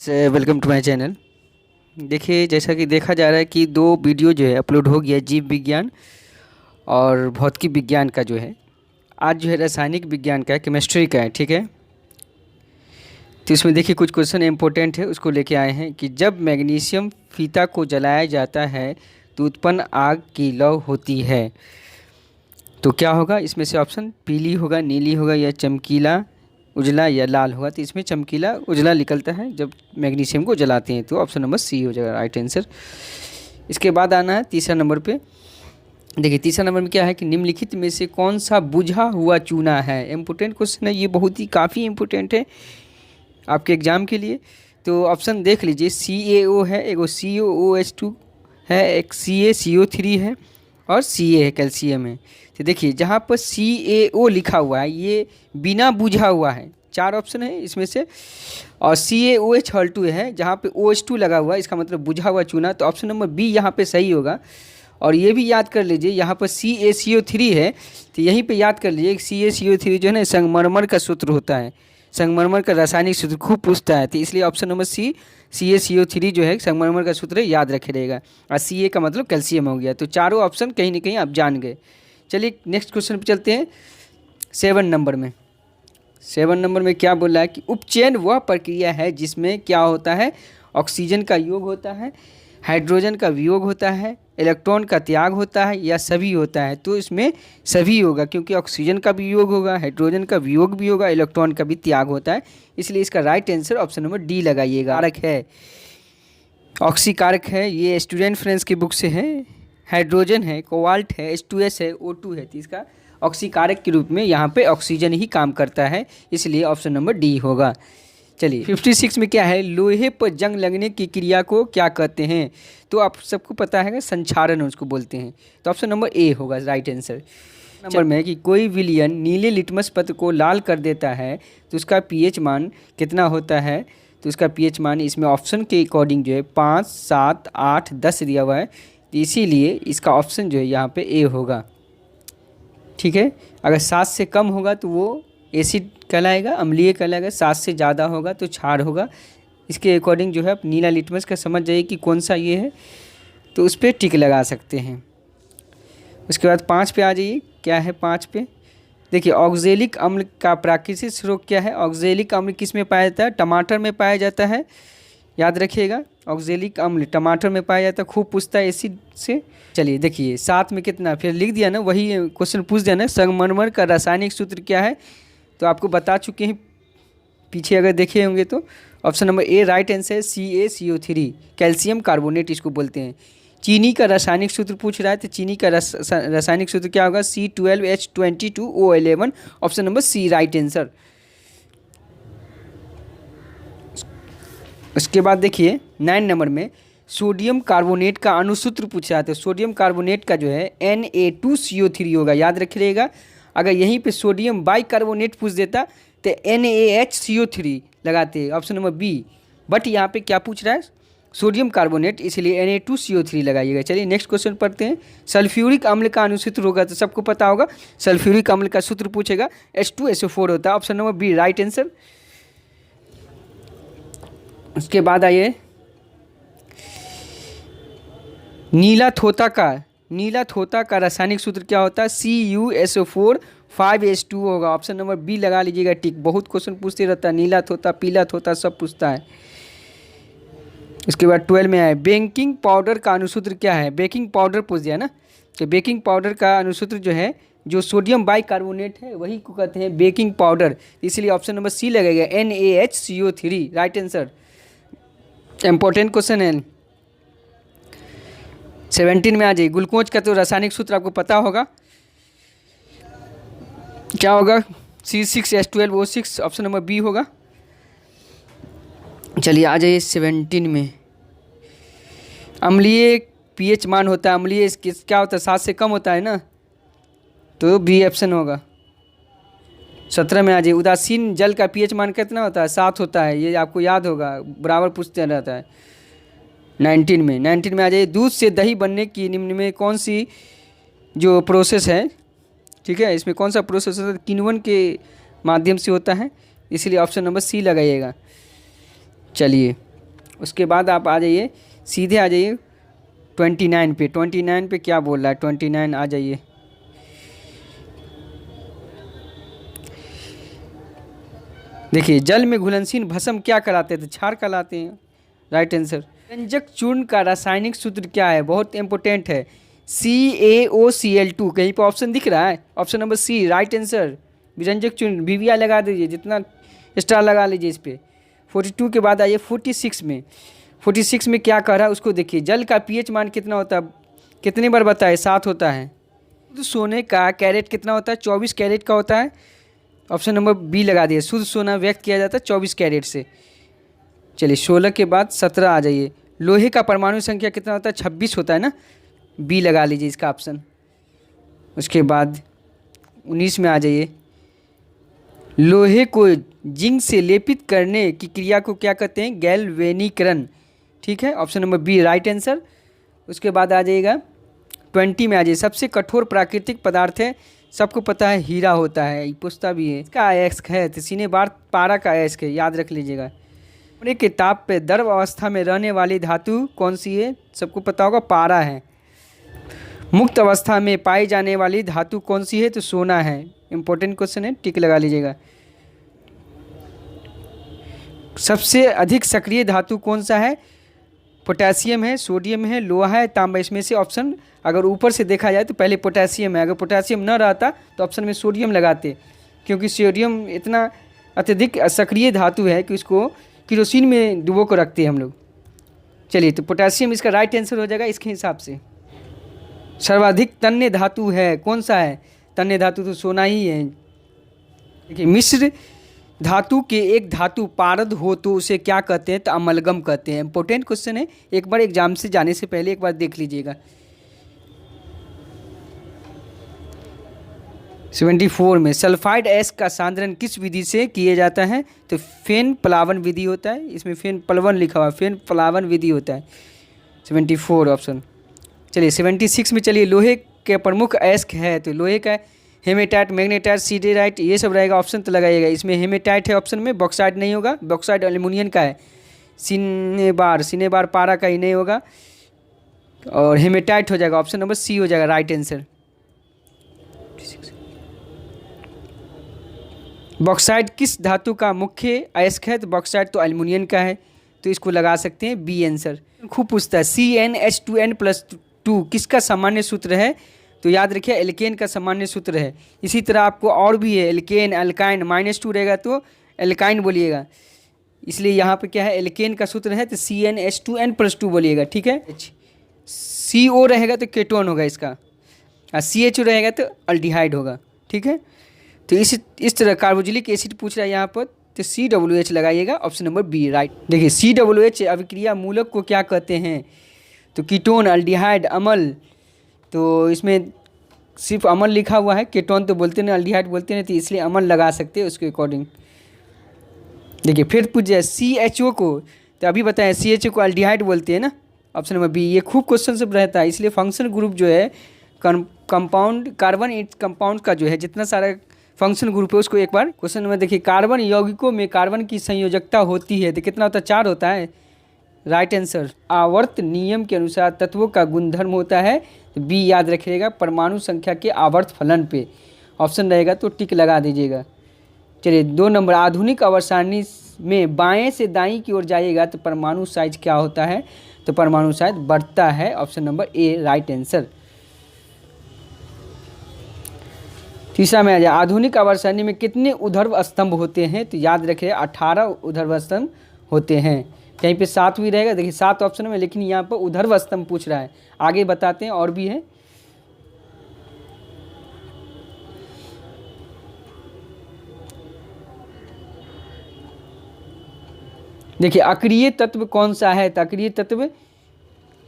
Welcome to my channel. देखिए, जैसा कि देखा जा रहा है कि दो वीडियो जो है अपलोड हो गया, जीव विज्ञान और भौतिकी विज्ञान का जो है। आज जो है रासायनिक विज्ञान का है, केमिस्ट्री का है, ठीक है। तो इसमें देखिए कुछ क्वेश्चन इंपॉर्टेंट है, उसको लेके आए हैं कि जब मैग्नीशियम फीता को जलाया जाता है तो उत्पन्न आग की लौ होती है, तो क्या होगा? इसमें से ऑप्शन पीली होगा, नीली होगा या चमकीला उजला या लाल होगा। तो इसमें चमकीला उजला निकलता है जब मैग्नीशियम को जलाते हैं, तो ऑप्शन नंबर सी हो जाएगा राइट आंसर। इसके बाद आना है तीसरा नंबर पे। देखिए तीसरा नंबर में क्या है कि निम्नलिखित में से कौन सा बुझा हुआ चूना है। इम्पोर्टेंट क्वेश्चन है ये, बहुत ही काफ़ी इम्पोर्टेंट है आपके एग्जाम के लिए। तो ऑप्शन देख लीजिए, CaO है, एक COOH2 है, एक CaCO3 है और Ca है, कैल्शियम है। तो देखिए जहाँ पर CaO लिखा हुआ है ये बिना बुझा हुआ है, चार ऑप्शन है इसमें से, और CaOH2 है जहाँ पे OH2 लगा हुआ है, इसका मतलब बुझा हुआ चूना। तो ऑप्शन नंबर बी यहाँ पे सही होगा। और ये भी याद कर लीजिए, यहाँ पर CaCO3 है, तो यहीं पे याद कर लीजिए CaCO3 जो है ना संगमरमर का सूत्र होता है, संगमरमर का रासायनिक सूत्र खूब पूछता है, तो इसलिए ऑप्शन नंबर सी CaCO3 जो है संगमरमर का सूत्र याद रखे रहेगा। और Ca का मतलब कैल्शियम हो गया। तो चारों ऑप्शन कहीं ना कहीं आप जान गए। चलिए नेक्स्ट क्वेश्चन पे चलते हैं। 7 नंबर में, 7 नंबर में क्या बोला है कि उपचयन वह प्रक्रिया है जिसमें क्या होता है, ऑक्सीजन का योग होता है, हाइड्रोजन का वियोग होता है, इलेक्ट्रॉन का त्याग होता है या सभी होता है। तो इसमें सभी होगा, क्योंकि ऑक्सीजन का भी योग होगा, हाइड्रोजन का वियोग भी होगा, इलेक्ट्रॉन का भी त्याग होता है, इसलिए इसका right answer option number D लगाइएगा। कारक है, ऑक्सीकारक है, ये स्टूडेंट फ्रेंड्स की बुक से है। हाइड्रोजन है, कोबाल्ट है, H2S है, O2 है, तो इसका ऑक्सीकारक के रूप में यहाँ पे ऑक्सीजन ही काम करता है, इसलिए ऑप्शन नंबर डी होगा। चलिए 56 में क्या है, लोहे पर जंग लगने की क्रिया को क्या कहते हैं। तो आप सबको पता है संक्षारण उसको बोलते हैं, तो ऑप्शन नंबर ए होगा राइट आंसर। नंबर में कि कोई विलयन नीले लिटमस पत्र को लाल कर देता है तो उसका pH मान कितना होता है। तो उसका pH मान इसमें ऑप्शन के अकॉर्डिंग जो है 5, 7, 8, 10 दिया हुआ है, तो इसीलिए इसका ऑप्शन जो है यहाँ पे ए होगा, ठीक है। अगर 7 से कम होगा तो वो एसिड कहलाएगा, अम्लीय कहलाएगा, 7 से ज़्यादा होगा तो क्षार होगा। इसके अकॉर्डिंग जो है आप नीला लिटमस का समझ जाइए कि कौन सा ये है, तो उस पर टिक लगा सकते हैं। उसके बाद 5 पे आ जाइए, क्या है 5 पे। देखिए ऑक्जेलिक अम्ल का प्राकृतिक स्रोत क्या है। ऑक्जेलिक अम्ल किस में पाया जाता है, टमाटर में पाया जाता है, याद रखिएगा। ऑक्जेलिक अम्ल टमाटर में पाया जाता है, खूब पूछता है एसिड से। चलिए देखिए 7 में कितना, फिर लिख दिया ना, वही क्वेश्चन पूछ दिया ना, संगमरमर का रासायनिक सूत्र क्या है, तो आपको बता चुके हैं पीछे अगर देखे होंगे तो। Option number A right answer है, CaCO3, कैल्शियम कार्बोनेट इसको बोलते हैं। चीनी का रासायनिक सूत्र पूछ रहा है, तो चीनी का रासायनिक सूत्र क्या होगा, C12H22O11, option number C right answer. उसके बाद देखिए 9 नंबर में सोडियम कार्बोनेट का अणुसूत्र पूछा है, तो सोडियम कार्बोनेट का जो है Na2CO3 होगा, याद रखिएगा। अगर यहीं पे सोडियम बाइकार्बोनेट पूछ देता तो NaHCO3 लगाते, ऑप्शन नंबर बी। बट यहाँ पे क्या पूछ रहा है, सोडियम कार्बोनेट, इसलिए Na2CO3 लगाइएगा। चलिए नेक्स्ट क्वेश्चन पढ़ते हैं। सल्फ्यूरिक अम्ल का अणुसूत्र होगा, तो सबको पता होगा सल्फ्यूरिक अम्ल का सूत्र पूछेगा, H2SO4 होता है, option number B right answer. उसके बाद आइए नीला थोता का रासायनिक सूत्र क्या होता है, CuSO4 5H2 होगा, ऑप्शन नंबर बी लगा लीजिएगा टिक। बहुत क्वेश्चन पूछते रहता है, नीला थोता, पीला थोता, सब पूछता है। उसके बाद 12 में आए बेकिंग पाउडर का अणुसूत्र क्या है। बेकिंग पाउडर पूछ दिया ना, तो बेकिंग पाउडर का अणुसूत्र जो है, जो सोडियम बाइकार्बोनेट है वही को कहते हैं बेकिंग पाउडर, इसलिए ऑप्शन नंबर सी लगेगा, NaHCO3 right answer. Important question है। 17 में आ जाइए, ग्लूकोज का तो रासायनिक सूत्र आपको पता होगा, क्या होगा, C6H12O6, ऑप्शन नंबर बी होगा। चलिए आ जाइए 17 में, अम्लीय pH मान होता है, अम्लीय क्या होता है, 7 से कम होता है ना, तो बी ऑप्शन होगा। 17 में आ जाइए, उदासीन जल का pH मान कितना होता है, 7 होता है, ये आपको याद होगा, बराबर पूछते रहता है। 19 में आ जाइए, दूध से दही बनने की निम्न में कौन सी जो प्रोसेस है, ठीक है, इसमें कौन सा प्रोसेस होता है, किण्वन के माध्यम से होता है, इसलिए ऑप्शन नंबर सी लगाइएगा। चलिए उसके बाद आप आ जाइए, सीधे आ जाइए 29 पे। 29 पे क्या बोल रहा है, 29 आ जाइए। देखिए, जल में घुलनशील भस्म क्या कहलाते हैं, तो क्षार कहलाते हैं। Right answer. व्यंजक चूर्ण का रासायनिक सूत्र क्या है, बहुत इंपॉर्टेंट है, CaOCl2। कहीं पर ऑप्शन दिख रहा है, option number C right answer. व्यंजक चूर्ण BVR लगा दीजिए, जितना स्टार लगा लीजिए इस पर। 42 के बाद आइए 46 में। 46 में क्या कह रहा है उसको देखिए। जल का pH मान कितना होता है, कितनी बार बताए, 7 होता है। तो सोने का कैरेट कितना होता है, 24 कैरेट का होता है। ऑप्शन नंबर बी लगा दिए, शुद्ध सोना व्यक्त किया जाता है 24 कैरेट से। चलिए 16 के बाद 17 आ जाइए। लोहे का परमाणु संख्या कितना होता है, 26 होता है ना, बी लगा लीजिए इसका ऑप्शन। उसके बाद 19 में आ जाइए। लोहे को जिंक से लेपित करने की क्रिया को क्या कहते हैं, गैल्वेनीकरण। ठीक है, option number B right answer. उसके बाद आ जाइएगा 20 में आ जाइए। सबसे कठोर प्राकृतिक पदार्थ है, सबको पता है हीरा होता है, पूछता भी है। इसका अयस्क है तो सीने बार पारा का अयस्क है, याद रख लीजिएगा। कमरे के ताप पे द्रव अवस्था में रहने वाली धातु कौन सी है, सबको पता होगा, पारा है। मुक्त अवस्था में पाई जाने वाली धातु कौन सी है, तो सोना है। इंपॉर्टेंट क्वेश्चन है, टिक लगा लीजिएगा। सबसे अधिक सक्रिय धातु कौन सा है, पोटेशियम है, सोडियम है, लोहा है, तांबा। इसमें से ऑप्शन अगर ऊपर से देखा जाए तो पहले पोटेशियम है। अगर पोटेशियम न रहता तो ऑप्शन में सोडियम लगाते, क्योंकि सोडियम इतना अत्यधिक सक्रिय धातु है कि उसको केरोसिन में डुबो कर रखते हैं हम लोग। चलिए, तो पोटेशियम इसका राइट आंसर हो जाएगा इसके हिसाब से। सर्वाधिक तन्य धातु है, कौन सा है, तन्य धातु तो सोना ही है। देखिए, मिश्र धातु के एक धातु पारद हो तो उसे क्या कहते हैं, तो अमलगम कहते हैं। इंपॉर्टेंट क्वेश्चन है, एक बार एग्जाम से जाने से पहले एक बार देख लीजिएगा। 74 में सल्फाइड एस का सांद्रण किस विधि से किया जाता है, तो फेन प्लावन विधि होता है। इसमें फेन प्लवन लिखा हुआ है, फेन प्लावन विधि होता है। 74 ऑप्शन। चलिए 76 में चलिए। लोहे के प्रमुख अयस्क है, तो लोहे का हेमेटाइट, मैग्नेटाइट, सीडेराइट, ये सब रहेगा। ऑप्शन तो लगाइएगा, इसमें हेमेटाइट है ऑप्शन में, बॉक्साइट नहीं होगा, बॉक्साइट एल्युमिनियम का है। सिनेबार पारा का ही नहीं होगा, और हेमेटाइट हो जाएगा, ऑप्शन नंबर सी हो जाएगा राइट आंसर। बॉक्साइट किस धातु का मुख्य अयस्क है, तो बॉक्साइट तो एल्युमिनियम का है, तो इसको लगा सकते हैं बी आंसर। खूब पूछता है CnH2n+2 किसका सामान्य सूत्र है, तो याद रखिए एल्केन का सामान्य सूत्र है। इसी तरह आपको और भी है, एल्केन, अल्काइन, -2 रहेगा तो एल्काइन बोलिएगा, इसलिए यहाँ पे क्या है, एल्केन का सूत्र है तो CnH2n+2 बोलिएगा। ठीक है, CO रहेगा तो केटोन होगा इसका, और CHO रहेगा तो अल्डिहाइड होगा। ठीक है, तो इस तरह कार्बोक्सिलिक एसिड पूछ रहा है यहाँ पर, तो COOH लगाइएगा, ऑप्शन नंबर बी राइट। देखिए COOH अभिक्रिया मूलक को क्या कहते हैं, तो कीटोन, अल्डिहाइड, अम्ल। तो इसमें सिर्फ अम्ल लिखा हुआ है, कीटोन तो बोलते नहीं, अल्डिहाइड बोलते नहीं, तो इसलिए अम्ल लगा सकते हैं उसके अकॉर्डिंग। देखिए फिर पूछ जाए CHO को, तो अभी बताएं CHO को अल्डिहाइड बोलते हैं ना, ऑप्शन नंबर बी। ये खूब क्वेश्चन सब रहता है, इसलिए फंक्शन ग्रुप जो है कंपाउंड कार्बन इट कंपाउंड का जो है जितना सारा फंक्शन ग्रुप है उसको एक बार क्वेश्चन में देखिए। कार्बन यौगिकों में कार्बन की संयोजकता होती है, तो कितना होता है, 4 होता है, राइट आंसर। आवर्त नियम के अनुसार तत्वों का गुणधर्म होता है, तो बी याद रखिएगा, परमाणु संख्या के आवर्त फलन पे ऑप्शन रहेगा, तो टिक लगा दीजिएगा। चलिए 2 नंबर, आधुनिक आवर्त सारणी में बाएं से दाईं की ओर जाइएगा तो परमाणु साइज क्या होता है, तो परमाणु साइज बढ़ता है, option number A right answer. तीसरा में आ जाए, आधुनिक आवर्त सारणी में कितने ऊर्ध्व स्तंभ होते हैं, तो याद रखिए 18 ऊर्ध्व स्तंभ होते हैं। कहीं पे 7 भी रहेगा, देखिए 7 ऑप्शन में, लेकिन यहाँ पर ऊर्ध्व स्तंभ पूछ रहा है, आगे बताते हैं और भी है। देखिए अक्रिय तत्व कौन सा है, तो अक्रिय तत्व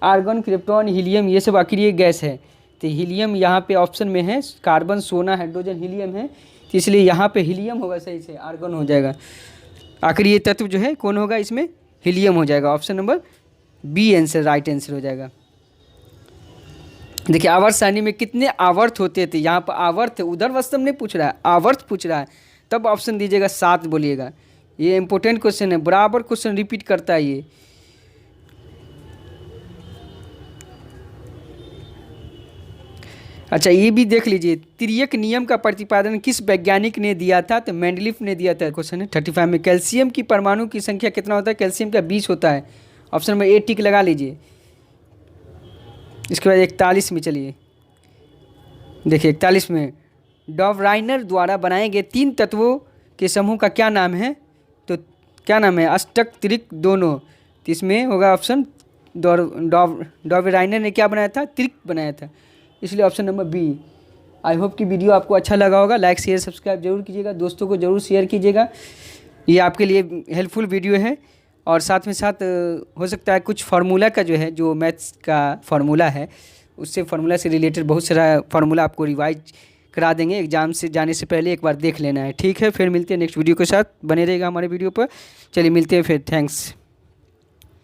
आर्गन, क्रिप्टॉन, हीलियम, ये सब अक्रिय गैस है। तो हीलियम यहाँ पे ऑप्शन में है, कार्बन, सोना, हाइड्रोजन, हीलियम है, तो इसलिए यहाँ पे हीलियम होगा, सही से आर्गन हो जाएगा। अक्रिय तत्व जो है कौन होगा इसमें, हीलियम हो जाएगा, option number B answer right answer हो जाएगा। देखिए आवर्त सारणी में कितने आवर्त होते थे, यहाँ पर आवर्त ऊर्ध्व स्तंभ नहीं पूछ रहा है, आवर्त पूछ रहा है, तब ऑप्शन दीजिएगा 7 बोलिएगा। ये इंपॉर्टेंट क्वेश्चन है, बराबर क्वेश्चन रिपीट करता है ये। अच्छा, ये भी देख लीजिए, तिर्यक नियम का प्रतिपादन किस वैज्ञानिक ने दिया था? तो मेंडलीफ ने दिया था। क्वेश्चन है 35 में, कैल्शियम की परमाणु की संख्या कितना होता है? कैल्शियम का 20 होता है। ऑप्शन नंबर ए टिक लगा लीजिए। इसके बाद 41 में चलिए, देखिए 41 में, डॉवराइनर द्वारा बनाए गए 3 तत्वों के समूह का क्या नाम है? तो क्या नाम है? अष्टक, त्रिक, दोनों। तो इसमें होगा ऑप्शन, डॉवराइनर ने क्या बनाया था? त्रिक बनाया था, इसलिए option number B. I hope कि वीडियो आपको अच्छा लगा होगा। लाइक शेयर सब्सक्राइब जरूर कीजिएगा, दोस्तों को जरूर शेयर कीजिएगा, ये आपके लिए हेल्पफुल वीडियो है। और साथ में साथ हो सकता है कुछ फार्मूला का जो है, जो मैथ्स का फार्मूला है, उससे फार्मूला से रिलेटेड बहुत सारा फार्मूला आपको रिवाइज करा देंगे। एग्जाम से जाने से पहले एक बार देख लेना है। ठीक है, फिर मिलते हैं नेक्स्ट वीडियो के साथ, बने रहेगा हमारे वीडियो पर। चलिए मिलते हैं फिर, थैंक्स।